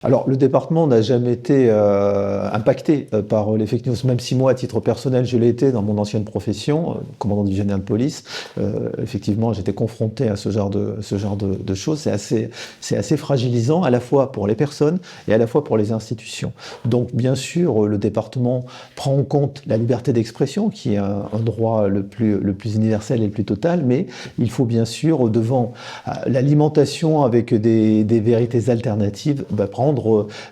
Alors, le département n'a jamais été impacté par les fake news, même si moi, à titre personnel, je l'ai été dans mon ancienne profession, commandant divisionnaire de police. Effectivement, j'étais confronté à ce genre de choses. C'est assez fragilisant, à la fois pour les personnes et à la fois pour les institutions. Donc, bien sûr, le département prend en compte la liberté d'expression, qui est un droit le plus universel et le plus total, mais il faut bien sûr, devant l'alimentation avec des vérités alternatives,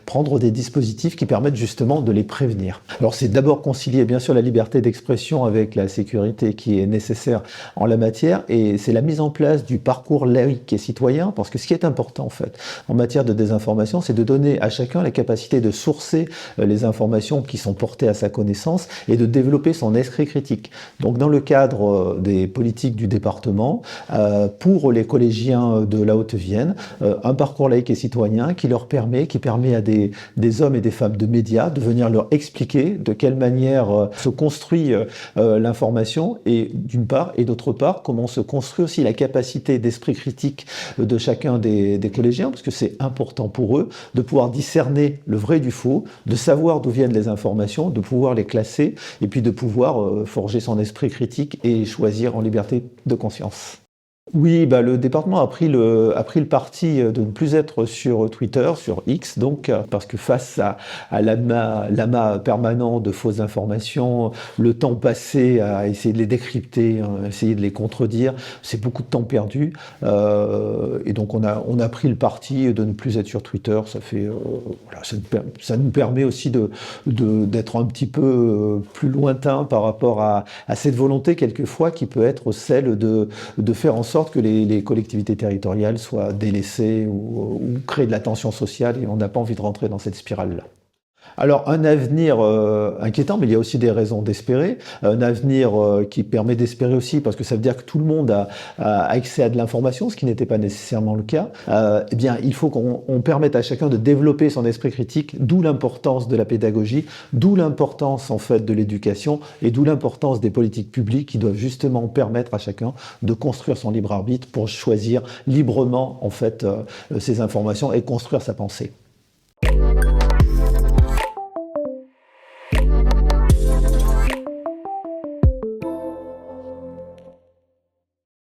prendre des dispositifs qui permettent justement de les prévenir. Alors c'est d'abord concilier bien sûr la liberté d'expression avec la sécurité qui est nécessaire en la matière, et c'est la mise en place du parcours laïque et citoyen, parce que ce qui est important en fait en matière de désinformation, c'est de donner à chacun la capacité de sourcer les informations qui sont portées à sa connaissance et de développer son esprit critique. Donc dans le cadre des politiques du département, pour les collégiens de la Haute-Vienne, un parcours laïque et citoyen qui permet à des hommes et des femmes de médias de venir leur expliquer de quelle manière se construit l'information, et d'une part, et d'autre part, comment se construit aussi la capacité d'esprit critique de chacun des collégiens, parce que c'est important pour eux de pouvoir discerner le vrai du faux, de savoir d'où viennent les informations, de pouvoir les classer, et puis de pouvoir forger son esprit critique et choisir en liberté de conscience. Oui, le département a pris le parti de ne plus être sur Twitter, sur X, donc, parce que face à l'amas permanent de fausses informations, le temps passé à essayer de les décrypter, essayer de les contredire, c'est beaucoup de temps perdu. Et donc on a pris le parti de ne plus être sur Twitter. Ça fait, voilà, ça nous permet aussi d'être un petit peu plus lointain par rapport à cette volonté quelquefois qui peut être celle de faire en sorte que les collectivités territoriales soient délaissées ou créent de la tension sociale, et on n'a pas envie de rentrer dans cette spirale-là. Alors un avenir inquiétant, mais il y a aussi des raisons d'espérer. Un avenir qui permet d'espérer aussi, parce que ça veut dire que tout le monde a accès à de l'information, ce qui n'était pas nécessairement le cas. Eh bien, il faut qu'on permette à chacun de développer son esprit critique, d'où l'importance de la pédagogie, d'où l'importance en fait de l'éducation, et d'où l'importance des politiques publiques qui doivent justement permettre à chacun de construire son libre arbitre pour choisir librement en fait ces informations et construire sa pensée.